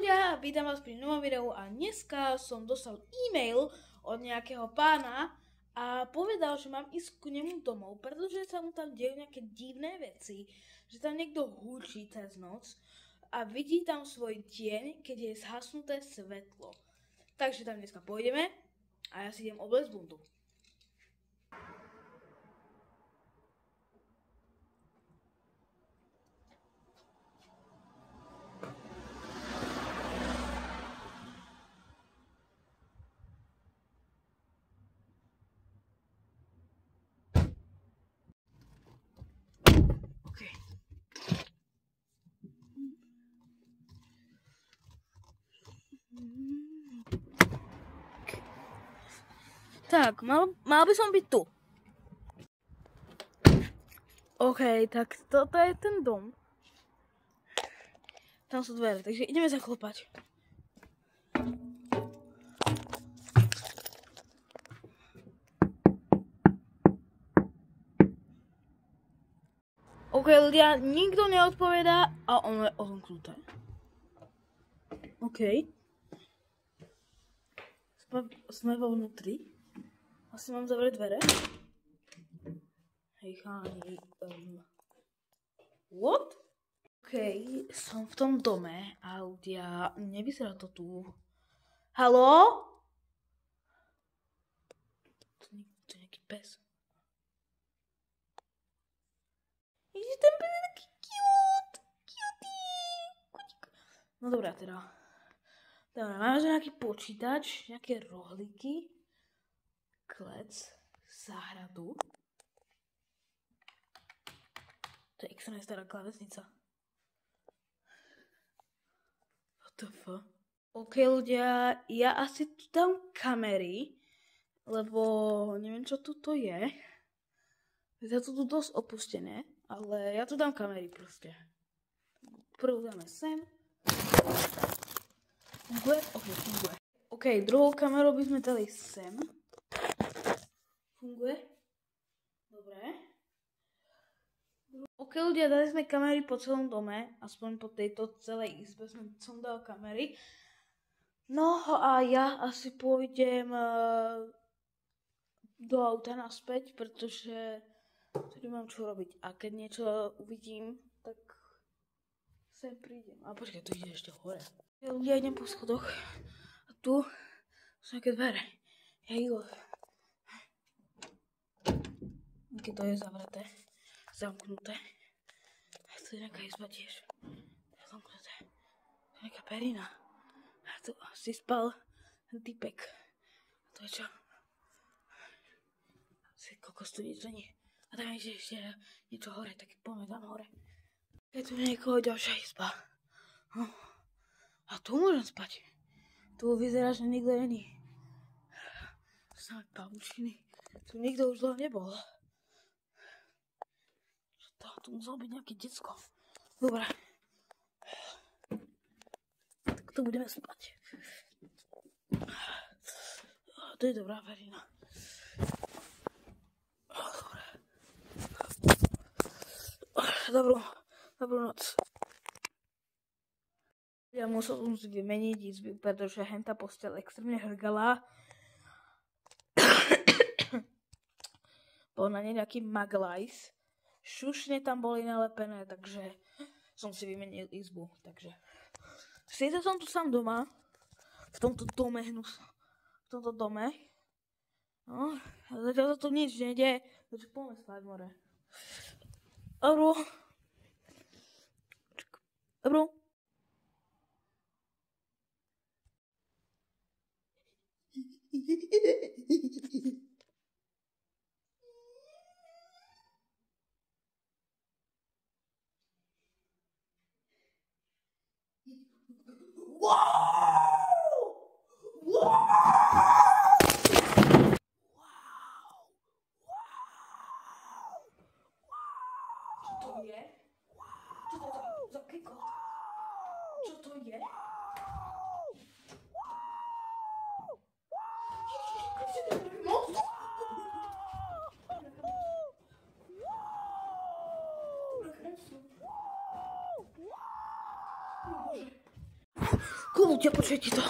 ľudia, vítam vás pri novom videu a dneska som dostal e-mail od nejakého pána a povedal, že mám ísť ku nemu domov, pretože sa mu tam dejú nejaké divné veci, že tam niekto húči cez noc a vidí tam svoj tieň, keď je zhasnuté svetlo. Takže tam dneska pôjdeme a ja si idem obliecť bundu. Tak, mal by som byť tu. OK, tak toto je ten dom. Tam sú dvere, takže ideme zaklopať. OK, ľudia, nikto neodpovedá a ono je odomknuté. OK. Sme vo vnútri. Asi mám zavrieť dvere. Hej, cháni. What? OK, som v tom dome a ľudia, nevyzerá to tu. Haló? To je nejaký pes. Ježiš, ten pes je taký cute. No dobrá teda. Dobre, máme nejaký počítač, nejaké rohlíky. Klec, záhradu. To je extrémne stará klávesnica. What the fuck? OK, ľudia, ja asi tu dám kamery, lebo neviem, čo tuto je. Je to tu dosť opustené, ale ja tu dám kamery proste. Prvú dáme sem. Funguje? OK, funguje. OK, druhou kamerou by sme dali sem. Funguje? Dobre. OK, ľudia, dali sme kamery po celom dome, aspoň po tejto celej izbe som dal kamery. No a ja asi pôjdem do auta naspäť, pretože tedy mám čo robiť. A keď niečo uvidím, tak sem prídem. A počkaj, tu ide ešte hore. Ľudia, idem po schodoch. A tu sú nejaké dvere. Keď to je zavreté, zamknuté. A tu je nejaká izba tiež. Zamknuté. To je nejaká perina. A tu si spal ten typek. A to je čo? Asi kokos tu nič nie. A tam je ešte niečo hore, tak poďme tam hore. Je tu niekoho ďalšia izba. A tu môžem spať. Tu vyzerá, že nikto není. Samé pavučiny. Tu nikto už dlho nebol. Tu muselo byť nejaké decko. Dobre. Tak tu budeme spať. To je dobrá verina. Dobre. Dobrú noc. Ja musel som si vymeniť izby, pretože henta posteľ extrémne hrgala. Bol na nej nejaký maglajs. Šušne tam boli nalepené, takže som si vymenil izbu, takže sice som tu sám doma, v tomto dome, no, a zatiaľ sa tu nič nedie, takže poďme spať, more. Dobro. Co to je? ľudia, počujete to?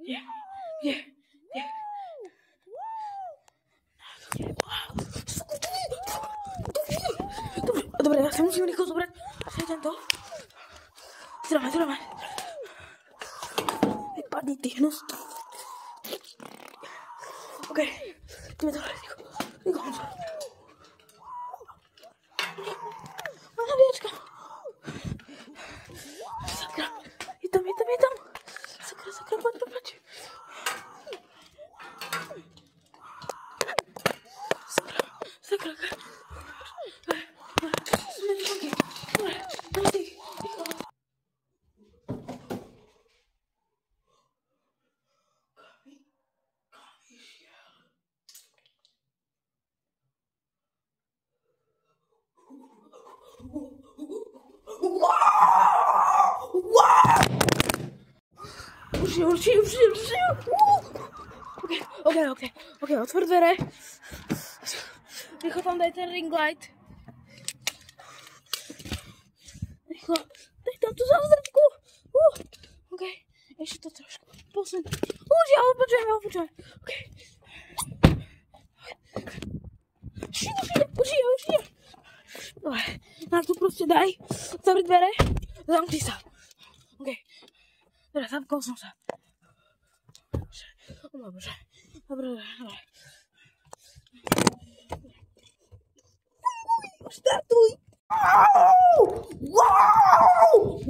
Nie. Dobre, ja sa musím rýchlo zobrať. Asi tento. Zdravme. Vypadni ty hnus. OK, ideme dole, rýchlo. Mám nabíjačka. Sakra, je tam. Sakra, poď. Sakra. Už. OK, otvor dvere. Rýchlo tam daj ten ring light. Rýchlo, daj tam tú zázračku. OK, ešte to trošku posun. Už ja počujem. OK. Už ide. Dobre, tak tu proste daj. Zavri dvere, zamkni sa. OK. Dobre, zamkol som sa. Dobre. Startuj! Wow!